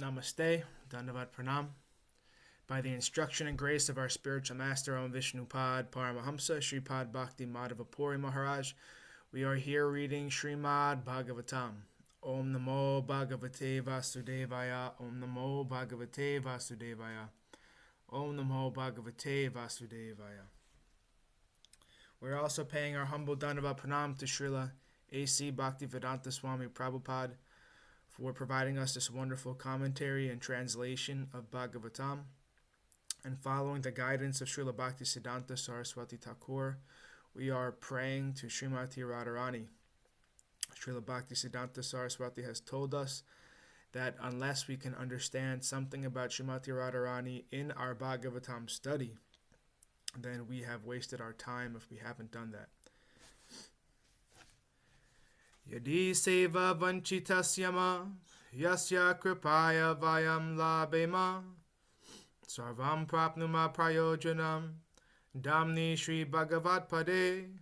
Namaste, Dandavat Pranam. By the instruction and grace of our spiritual master, Om Vishnupad Paramahamsa, Shripad Bhakti Madhava Puri Maharaj, we are here reading Srimad Bhagavatam. Om Namo Bhagavate Vasudevaya, Om Namo Bhagavate Vasudevaya, Om Namo Bhagavate Vasudevaya. We're also paying our humble Dandavat Pranam to Srila A.C. Bhaktivedanta Swami Prabhupada for providing us this wonderful commentary and translation of Bhagavatam. And following the guidance of Srila Bhaktisiddhanta Saraswati Thakur, we are praying to Śrīmatī Rādhārāṇī. Srila Bhaktisiddhanta Saraswati has told us that unless we can understand something about Śrīmatī Rādhārāṇī in our Bhagavatam study, then we have wasted our time if we haven't done that. Yadi sevā-vañcitāḥ yasyāḥ kṛpayā vayaṃ labhema sarvaṃ prāpnumaḥ prayojanaṃ dhāmni śrī-bhagavat pade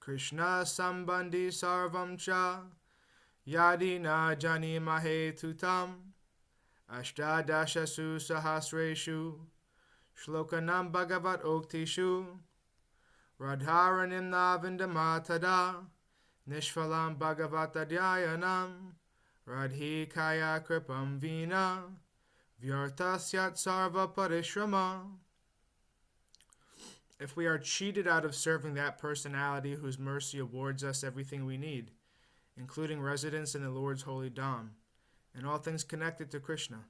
Kṛṣṇa-sambandhi sarvaṃ ca Yadi na jānīmahe tutam Aṣṭādaśasu sahasreṣu ślokānāṃ bhāgavat-oktiṣu Rādhārānīṃ na vindāmaḥ Nishphalam bhagavat-yayinam radhikaya kripam vina vyartasyat sarva-pariśramaḥ. If we are cheated out of serving that personality whose mercy awards us everything we need, including residence in the Lord's holy Dham, and all things connected to Krishna,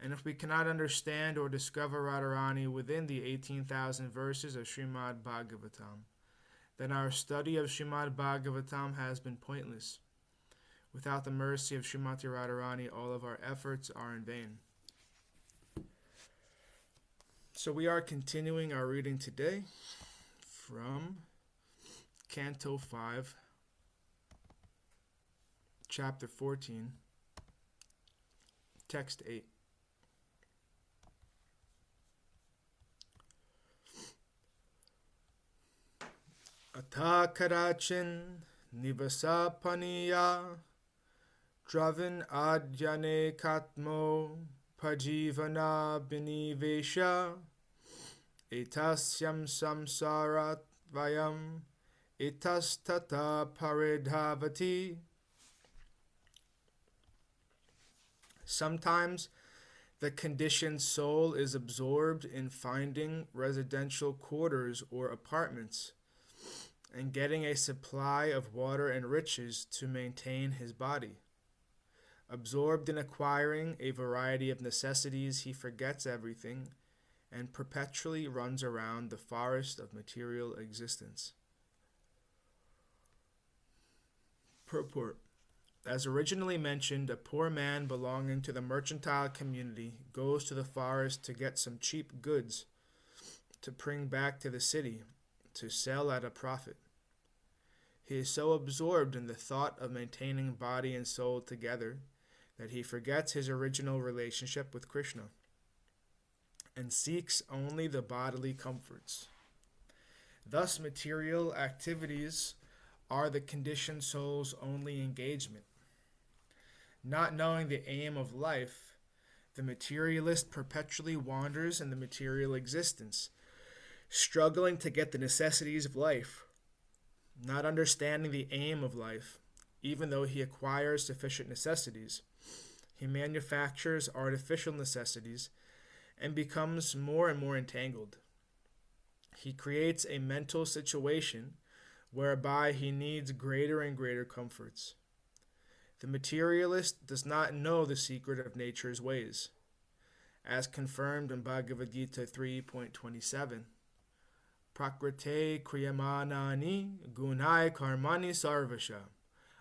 and if we cannot understand or discover Rādhārānīṃ within the 18,000 verses of Srimad Bhagavatam, then our study of Srimad Bhagavatam has been pointless. Without the mercy of Śrīmatī Rādhārāṇī, all of our efforts are in vain. So we are continuing our reading today from Canto 5, Chapter 14, Text 8. Atha karachin nivasa paniya dravin adyane katmo pajivana binivesha etasyam samsarat vayaṃ etastata paridhavati. Sometimes the conditioned soul is absorbed in finding residential quarters or apartments and getting a supply of water and riches to maintain his body. Absorbed in acquiring a variety of necessities, he forgets everything and perpetually runs around the forest of material existence. Purport. As originally mentioned, a poor man belonging to the mercantile community goes to the forest to get some cheap goods to bring back to the city to sell at a profit. He is so absorbed in the thought of maintaining body and soul together that he forgets his original relationship with Krishna and seeks only the bodily comforts. Thus, material activities are the conditioned soul's only engagement. Not knowing the aim of life, the materialist perpetually wanders in the material existence, struggling to get the necessities of life. Not understanding the aim of life, even though he acquires sufficient necessities, he manufactures artificial necessities and becomes more and more entangled. He creates a mental situation whereby he needs greater and greater comforts. The materialist does not know the secret of nature's ways, as confirmed in Bhagavad Gita 3.27. Prakrite kriyamanani gunai karmani sarvasha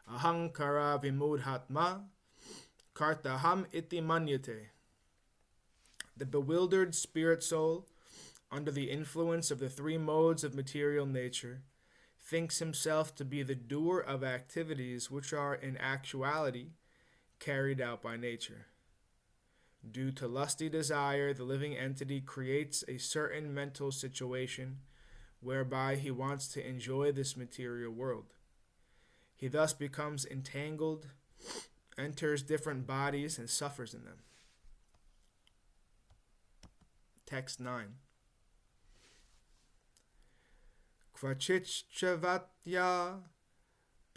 ahankara vimudhatma kartaham iti manyate. The bewildered spirit soul, under the influence of the three modes of material nature, thinks himself to be the doer of activities which are in actuality carried out by nature. Due to lusty desire, the living entity creates a certain mental situation whereby he wants to enjoy this material world. He thus becomes entangled enters different bodies and suffers in them. Text 9. Kvachichavatya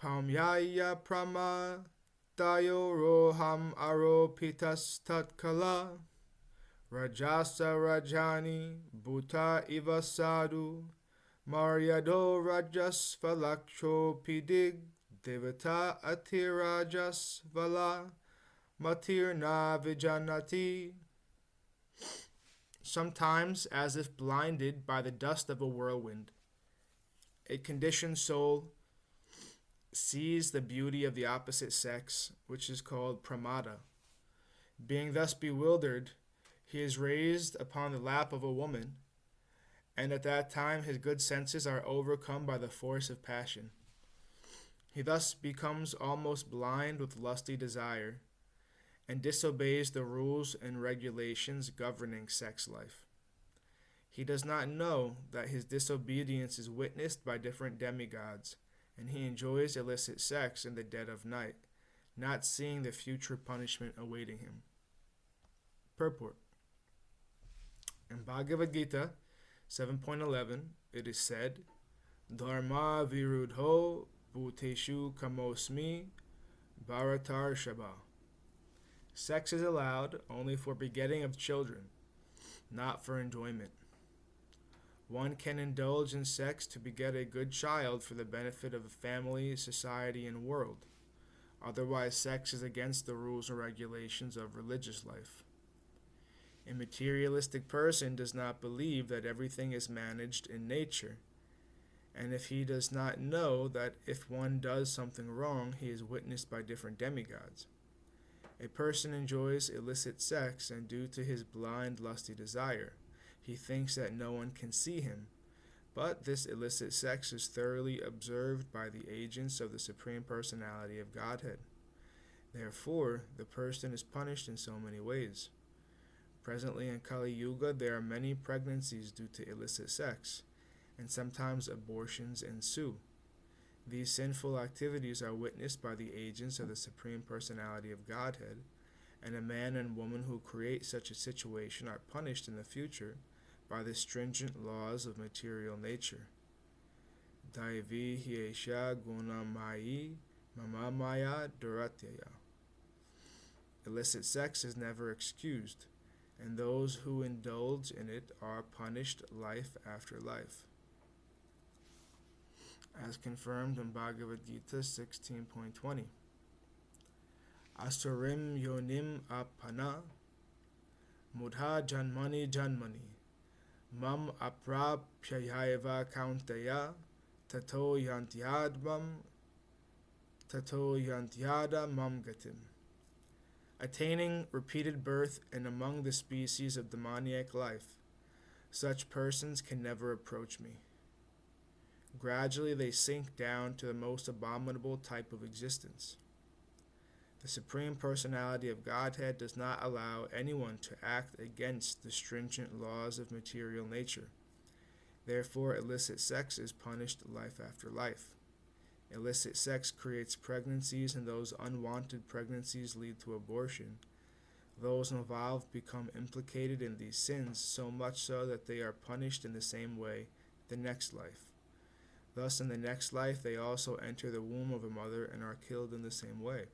paumyaya prama dayo roham aropitas tatkala rajasa rajani bhuta iva sadhu maryado rajas valaksho pidig devata atirajas vala matirna vijanati. Sometimes, as if blinded by the dust of a whirlwind, a conditioned soul sees the beauty of the opposite sex, which is called pramada. Being thus bewildered, he is raised upon the lap of a woman, and at that time his good senses are overcome by the force of passion. He thus becomes almost blind with lusty desire, and disobeys the rules and regulations governing sex life. He does not know that his disobedience is witnessed by different demigods, and he enjoys illicit sex in the dead of night, not seeing the future punishment awaiting him. Purport. In Bhagavad Gita 7.11, it is said, Dharma virudho bhuteshu kamosmi bharatar shaba. Sex is allowed only for begetting of children, not for enjoyment. One can indulge in sex to beget a good child for the benefit of a family, society, and world. Otherwise, sex is against the rules and regulations of religious life. A materialistic person does not believe that everything is managed in nature, and if he does not know that if one does something wrong, he is witnessed by different demigods. A person enjoys illicit sex, and due to his blind, lusty desire, he thinks that no one can see him, but this illicit sex is thoroughly observed by the agents of the Supreme Personality of Godhead. Therefore, the person is punished in so many ways. Presently in Kali Yuga, there are many pregnancies due to illicit sex, and sometimes abortions ensue. These sinful activities are witnessed by the agents of the Supreme Personality of Godhead, and a man and woman who create such a situation are punished in the future by the stringent laws of material nature. Daivi hiesha gunamayi mamamaya duratyaya. Illicit sex is never excused, and those who indulge in it are punished life after life. As confirmed in Bhagavad Gita 16.20. Asurim yonim apana mudha janmani janmani mam aprapyayaiva kauntaya tato yantyada mam gatim. Attaining repeated birth and among the species of demoniac life, such persons can never approach me. Gradually they sink down to the most abominable type of existence. The Supreme Personality of Godhead does not allow anyone to act against the stringent laws of material nature. Therefore, illicit sex is punished life after life. Illicit sex creates pregnancies, and those unwanted pregnancies lead to abortion. Those involved become implicated in these sins, so much so that they are punished in the same way the next life. Thus, in the next life, they also enter the womb of a mother and are killed in the same way.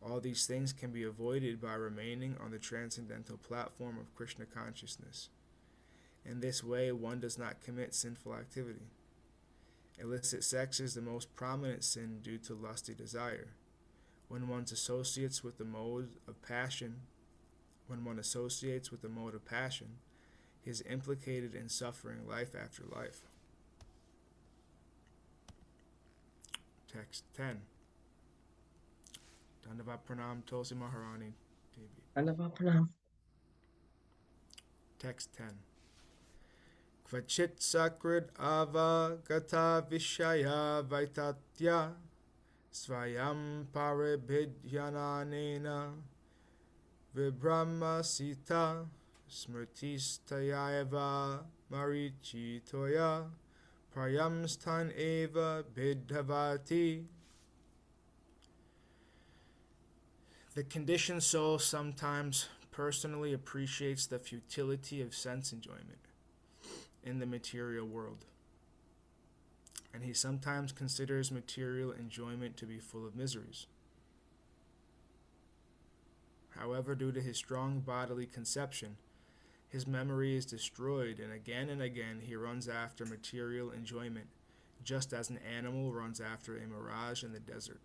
All these things can be avoided by remaining on the transcendental platform of Krishna consciousness. In this way, one does not commit sinful activity. Illicit sex is the most prominent sin due to lusty desire. When one associates with the mode of passion, he is implicated in suffering life after life. Text 10. Dandavat pranam Tulsi Maharani Devi. Dandavat pranam. Text 10. Kvachit sakrid ava gata vishaya vaitatya svayam paribhidyananena vibhrama-sita smrtistayaiva marichitoya prayamstan eva bidhavati. The conditioned soul sometimes personally appreciates the futility of sense enjoyment in the material world, and he sometimes considers material enjoyment to be full of miseries. However, due to his strong bodily conception, his memory is destroyed, and again he runs after material enjoyment, just as an animal runs after a mirage in the desert.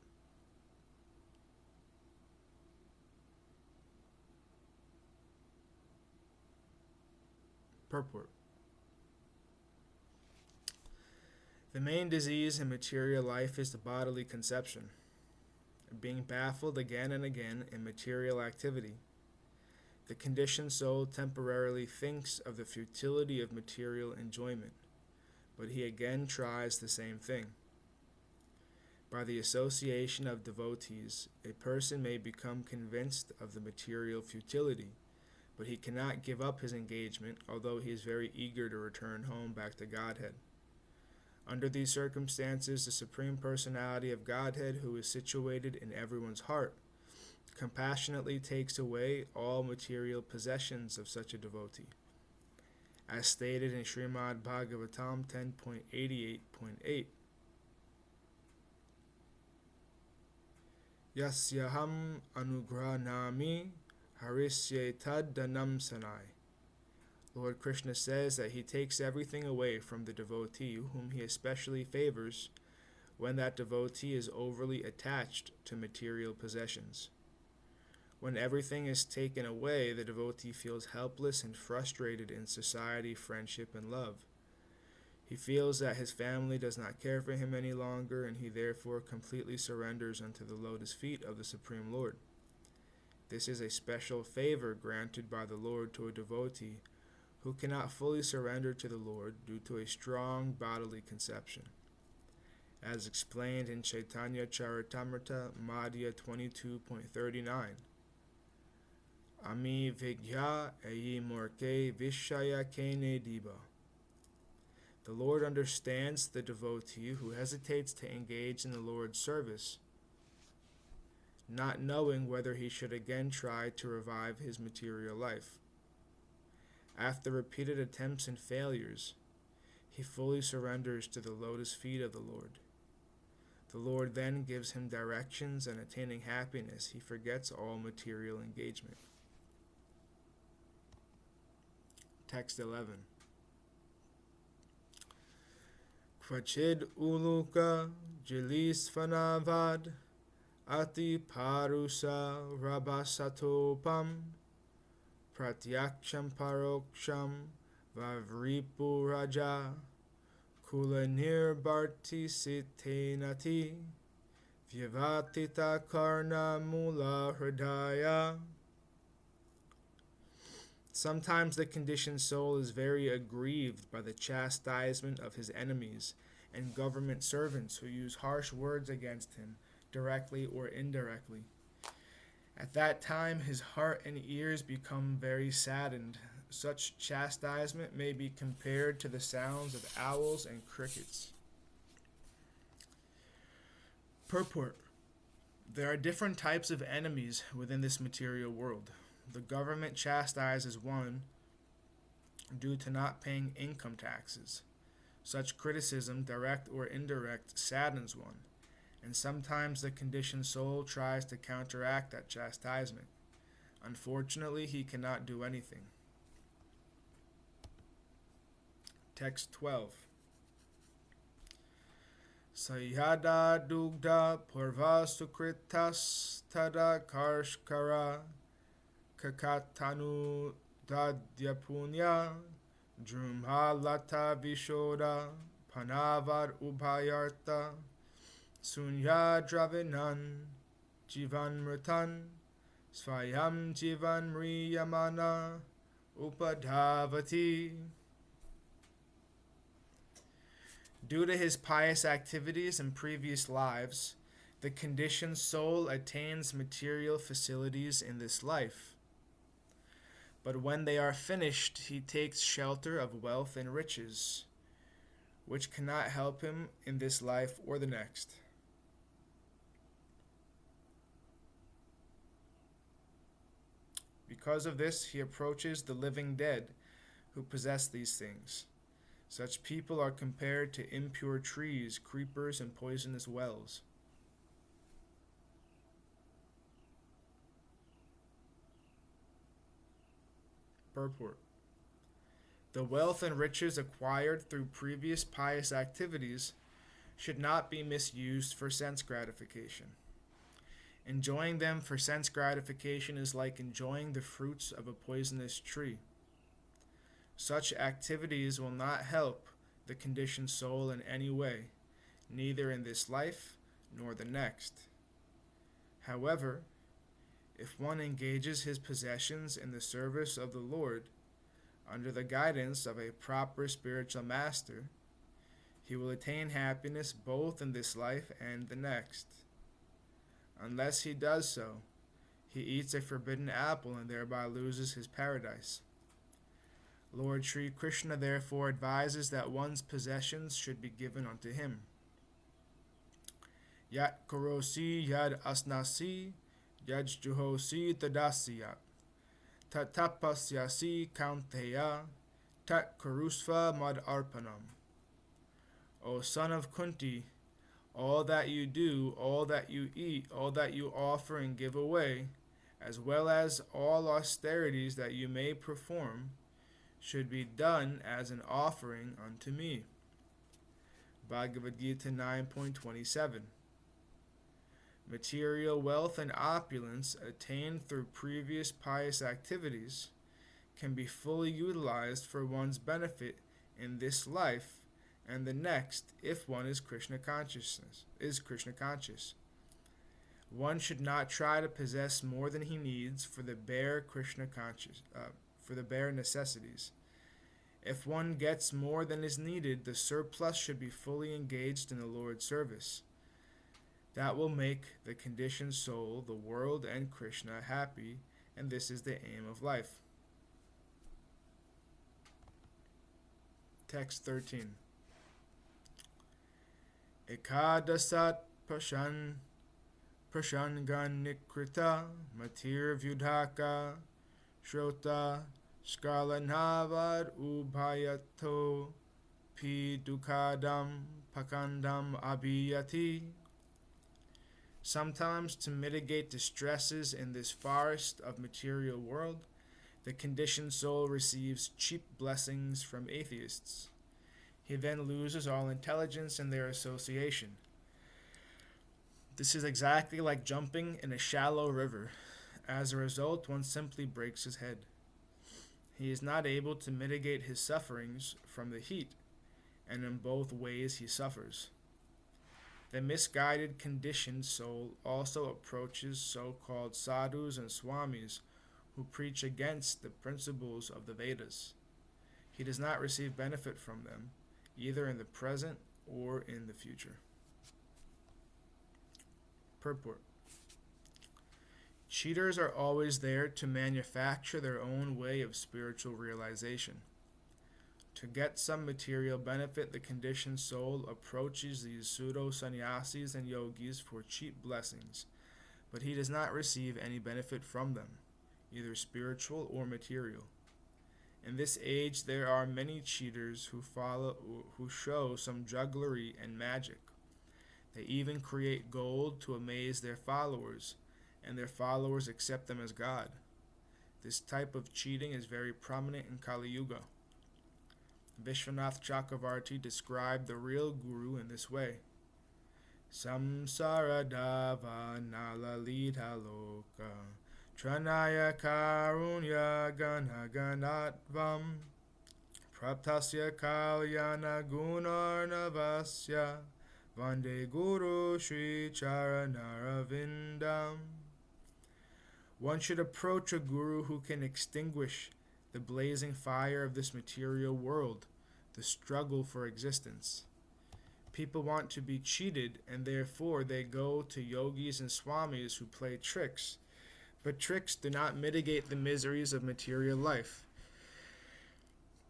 Purport. The main disease in material life is the bodily conception, being baffled again and again in material activity. The conditioned soul temporarily thinks of the futility of material enjoyment, but he again tries the same thing. By the association of devotees, a person may become convinced of the material futility, but he cannot give up his engagement, although he is very eager to return home back to Godhead. Under these circumstances, the Supreme Personality of Godhead, who is situated in everyone's heart, compassionately takes away all material possessions of such a devotee. As stated in Srimad Bhagavatam 10.88.8, yasyāḥ anugrahanami harisyetad dhanam sanai. Lord Krishna says that he takes everything away from the devotee whom he especially favors when that devotee is overly attached to material possessions. When everything is taken away, the devotee feels helpless and frustrated in society, friendship, and love. He feels that his family does not care for him any longer, and he therefore completely surrenders unto the lotus feet of the Supreme Lord. This is a special favor granted by the Lord to a devotee who cannot fully surrender to the Lord due to a strong bodily conception, as explained in Chaitanya Charitamrita Madhya 22.39. Ami vigya eyi morke vishaya kene diba. The Lord understands the devotee who hesitates to engage in the Lord's service, not knowing whether he should again try to revive his material life. After repeated attempts and failures, he fully surrenders to the lotus feet of the Lord. The Lord then gives him directions, and attaining happiness, he forgets all material engagement. Text 11. Kvachid uluka jilisvanavad ati parusa rabasatopam pratyaksham paroksham vavripu raja kulanir bharti sitenati vyavatita karna mula hridaya. Sometimes the conditioned soul is very aggrieved by the chastisement of his enemies and government servants who use harsh words against him, directly or indirectly. At that time, his heart and ears become very saddened. Such chastisement may be compared to the sounds of owls and crickets. Purport. There are different types of enemies within this material world. The government chastises one due to not paying income taxes. Such criticism, direct or indirect, saddens one, and sometimes the conditioned soul tries to counteract that chastisement. Unfortunately, he cannot do anything. Text 12. Sayada dugda purva sukritas tada karshkara kakatanu dadyapunya drumha lata vishoda panavad ubhayarta sunya dravinan jivan mritan svayam jivan mriyamana upadhavati. Due to his pious activities in previous lives, the conditioned soul attains material facilities in this life. But when they are finished, he takes shelter of wealth and riches, which cannot help him in this life or the next. Because of this, he approaches the living dead who possess these things. Such people are compared to impure trees, creepers, and poisonous wells. Purport. The wealth and riches acquired through previous pious activities should not be misused for sense gratification. Enjoying them for sense gratification is like enjoying the fruits of a poisonous tree. Such activities will not help the conditioned soul in any way, neither in this life nor the next. However, if one engages his possessions in the service of the Lord, under the guidance of a proper spiritual master, he will attain happiness both in this life and the next. Unless he does so, he eats a forbidden apple and thereby loses his paradise. Lord Sri Krishna therefore advises that one's possessions should be given unto him. Yat karosi yad asnasi, yad juhosi tadasyat, tat tapasyasi kaunteya, tat karusva mad arpanam. O son of Kunti, all that you do, all that you eat, all that you offer and give away, as well as all austerities that you may perform, should be done as an offering unto me. Bhagavad Gita 9.27. Material wealth and opulence attained through previous pious activities can be fully utilized for one's benefit in this life and the next if one is Krishna conscious. One should not try to possess more than he needs for the bare necessities. If one gets more than is needed, the surplus should be fully engaged in the Lord's service. That will make the conditioned soul, the world, and Krishna happy, and this is the aim of life. Text 13. Ekadasat prashanganikrita matir vyudhaka shrota skalanavad ubhayato pi dukadam pakandam abhiyati. Sometimes, to mitigate the stresses in this forest of material world, the conditioned soul receives cheap blessings from atheists. He then loses all intelligence in their association. This is exactly like jumping in a shallow river. As a result, one simply breaks his head. He is not able to mitigate his sufferings from the heat, and in both ways he suffers. The misguided conditioned soul also approaches so-called sadhus and swamis who preach against the principles of the Vedas. He does not receive benefit from them, either in the present or in the future. Purport. Cheaters are always there to manufacture their own way of spiritual realization. To get some material benefit, the conditioned soul approaches these pseudo-sannyasis and yogis for cheap blessings, but he does not receive any benefit from them, either spiritual or material. In this age, there are many cheaters who show some jugglery and magic. They even create gold to amaze their followers, and their followers accept them as God. This type of cheating is very prominent in Kali Yuga. Vishwanath Chakravarti described the real guru in this way. Samsara dava nalalita loka Tranaya karunya ganaganatvam praptasya kalyana gunarnavasya vande guru shri charanaravindam. One should approach a guru who can extinguish the blazing fire of this material world, the struggle for existence. People want to be cheated, and therefore they go to yogis and swamis who play tricks. But tricks do not mitigate the miseries of material life.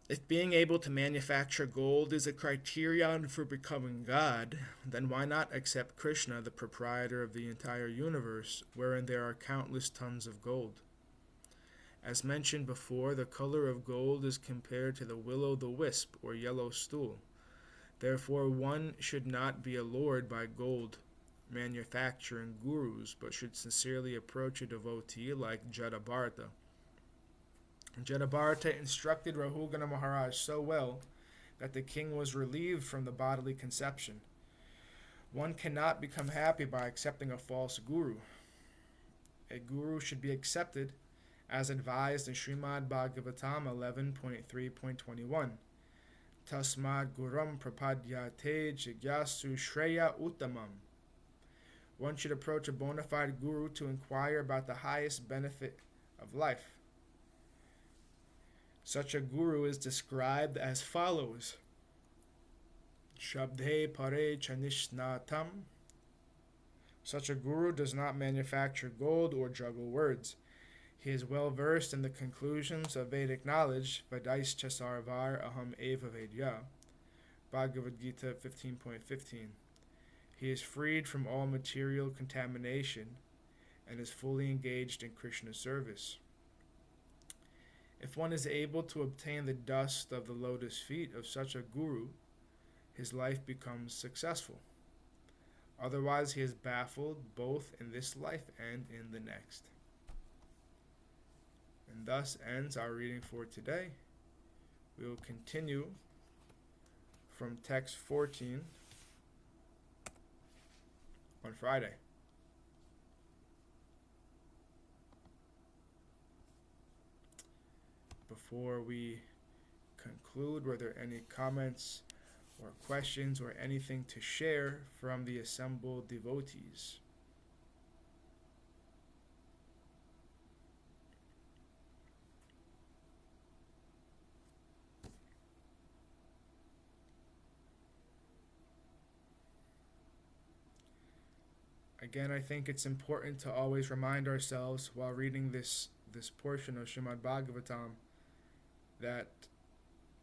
If being able to manufacture gold is a criterion for becoming God, then why not accept Krishna, the proprietor of the entire universe, wherein there are countless tons of gold? As mentioned before, the color of gold is compared to the will-o'-the-wisp or yellow stool. Therefore, one should not be allured by gold manufacturing gurus, but should sincerely approach a devotee like Jadabharata. Jadabharata instructed Rahugana Maharaj so well that the king was relieved from the bodily conception. One cannot become happy by accepting a false guru. A guru should be accepted as advised in Srimad Bhagavatam 11.3.21. Tasmad guram prapadyate jigyasu shreya uttamam. One should approach a bona fide guru to inquire about the highest benefit of life. Such a guru is described as follows. Shabdhe pare chanishnatam. Such a guru does not manufacture gold or juggle words. He is well versed in the conclusions of Vedic knowledge. Vadaischa sarvar aham eva vedya. Bhagavad Gita 15.15. He is freed from all material contamination and is fully engaged in Krishna's service. If one is able to obtain the dust of the lotus feet of such a guru, his life becomes successful. Otherwise, he is baffled both in this life and in the next. And thus ends our reading for today. We will continue from text 14 on Friday. Before we conclude, were there any comments or questions or anything to share from the assembled devotees? Again, I think it's important to always remind ourselves while reading this portion of Srimad Bhagavatam that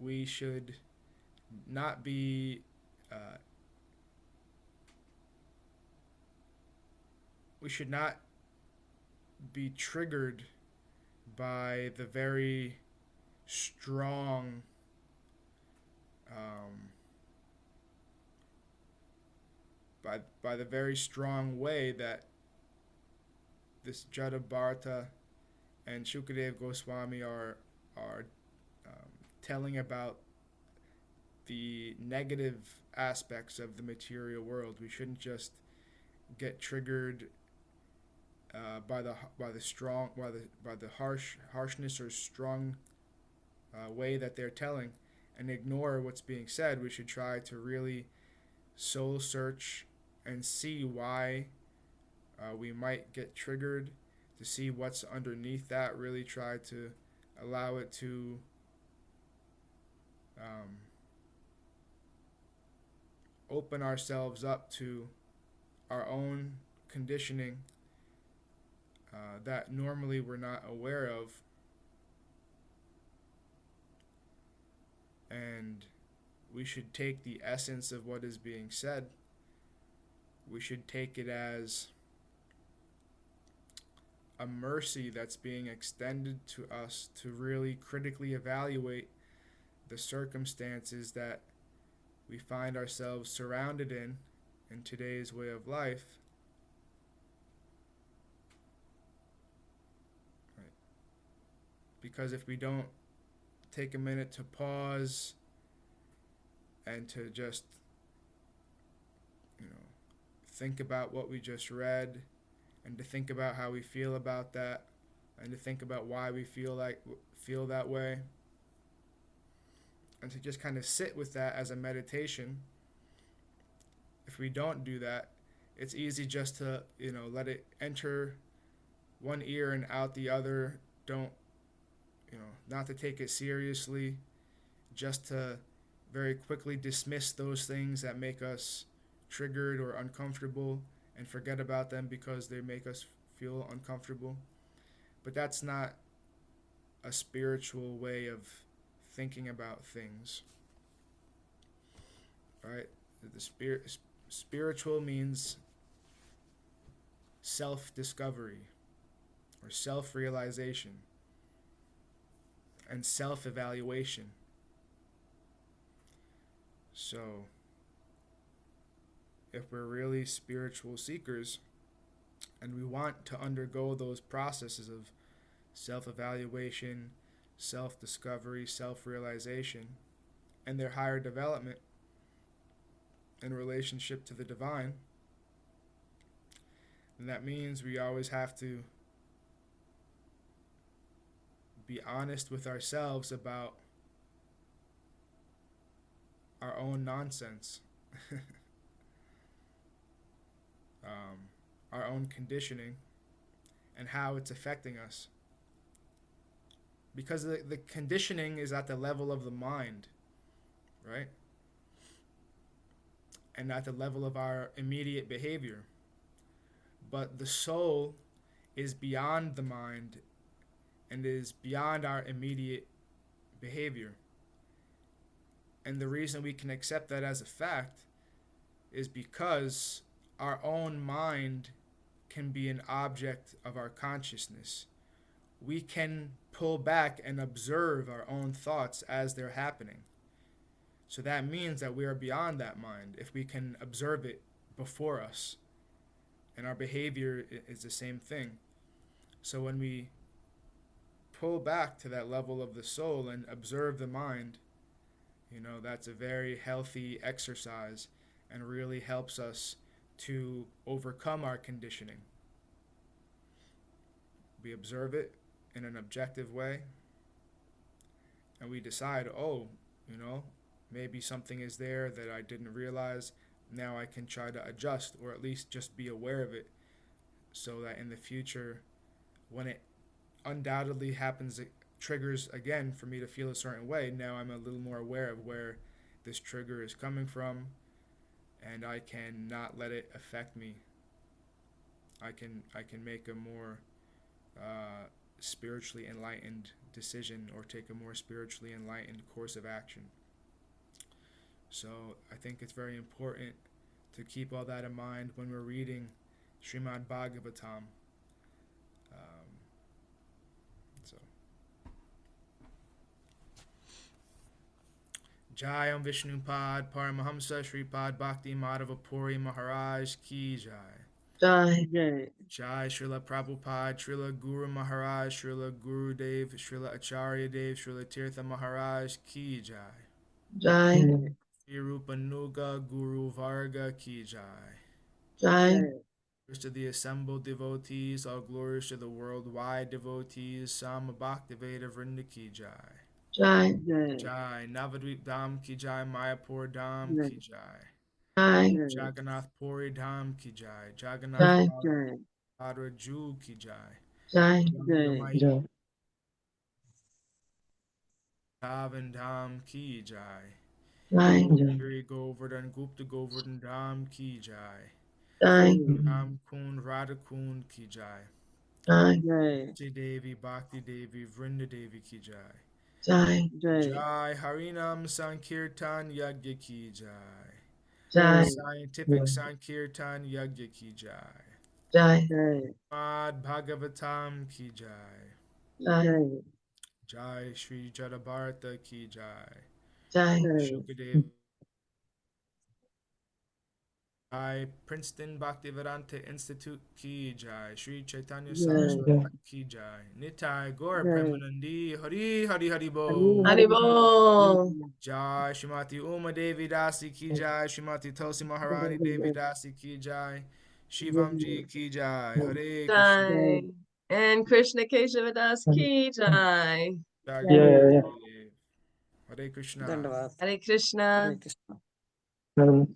we should not be triggered by the very strong by the very strong way that this Jadabharata and Shukadeva Goswami are telling about the negative aspects of the material world. We shouldn't just get triggered by the harshness or strong way that they're telling and ignore what's being said. We should try to really soul search and see why we might get triggered, to see what's underneath that, really try to allow it to open ourselves up to our own conditioning that normally we're not aware of, and we should take the essence of what is being said. We should take it as a mercy that's being extended to us to really critically evaluate the circumstances that we find ourselves surrounded in today's way of life. Right. Because if we don't take a minute to pause and to just, think about what we just read, and to think about how we feel about that, and to think about why we feel that way, and to just kind of sit with that as a meditation. If we don't do that, it's easy just to, let it enter one ear and out the other. Not to take it seriously, just to very quickly dismiss those things that make us triggered or uncomfortable and forget about them because they make us feel uncomfortable. But that's not a spiritual way of thinking about things. Right? The spiritual means self-discovery or self-realization. and self-evaluation. So, if we're really spiritual seekers and we want to undergo those processes of self-evaluation, self-discovery, self-realization, and their higher development in relationship to the divine, then that means we always have to be honest with ourselves about our own nonsense, our own conditioning, and how it's affecting us. Because the conditioning is at the level of the mind, right? And at the level of our immediate behavior. But the soul is beyond the mind and is beyond our immediate behavior. And the reason we can accept that as a fact is because our own mind can be an object of our consciousness. We can pull back and observe our own thoughts as they're happening. So that means that we are beyond that mind if we can observe it before us. And our behavior is the same thing. So when we pull back to that level of the soul and observe the mind, that's a very healthy exercise and really helps us to overcome our conditioning. We observe it in an objective way, and we decide, maybe something is there that I didn't realize. Now I can try to adjust, or at least just be aware of it, so that in the future, when it undoubtedly happens, it triggers again for me to feel a certain way. Now I'm a little more aware of where this trigger is coming from, and I can not let it affect me. I can make a more spiritually enlightened decision, or take a more spiritually enlightened course of action. So I think it's very important to keep all that in mind when we're reading Srimad Bhagavatam. Jai Om Vishnupad Paramahamsa Shripad Bhakti Madhava Puri Maharaj Ki Jai. Jai. Jai Srila Prabhupada, Srila Guru Maharaj, Srila Guru Dev, Srila Acharya Dev, Srila Tirtha Maharaj Ki Jai. Jai. Sri Rupa Nuga Guru Varga Ki Jai. Jai. Glories to the assembled devotees, all glories to the worldwide devotees, Sama Bhaktiveda Vrinda Ki Jai. Jai. Jai Navadvip Dham Ki Jai, Mayapur Dham Ki Jai. Jai. Jagannath Puri Dham Ki Jai. Jagannath Jai. Padra Ju Ki Jai. Jai. Dhavan Dham Ki Jai. Jai. Shri Govardhan Gupta Govardhan Dham Ki Jai. Jai. Ram Kund Radha Kund Ki Jai. Jai. Jai Devi Bhakti Devi Vrinda Devi Ki Jai. Jai. Jai Harinam Sankirtan Yagya Ki Jai. Jai. Scientific Sankirtan Yagya Ki Jai. Jai. Srimad Bhagavatam Ki Jai. Jai. Jai Shri Jadabharata Ki Jai. Jai. Shukadev. Jai Princeton Bhaktivedanta Institute Ki Jai. Shri Chaitanya Saraswati Ki Jai. Nitai Gaur Premanandi Hari Hari Hari Bo. Haribol. Jai Śrīmatī Uma Devi Dasi Ki Jai. Śrīmatī Tulsi Maharani Devi Dasi Ki Jai. Shivam Ji Ki Jai. Hare Krishna. Jai. And Krishna Keshava Das Ki Jai. Jai Hare Krishna. Hare Krishna. Hare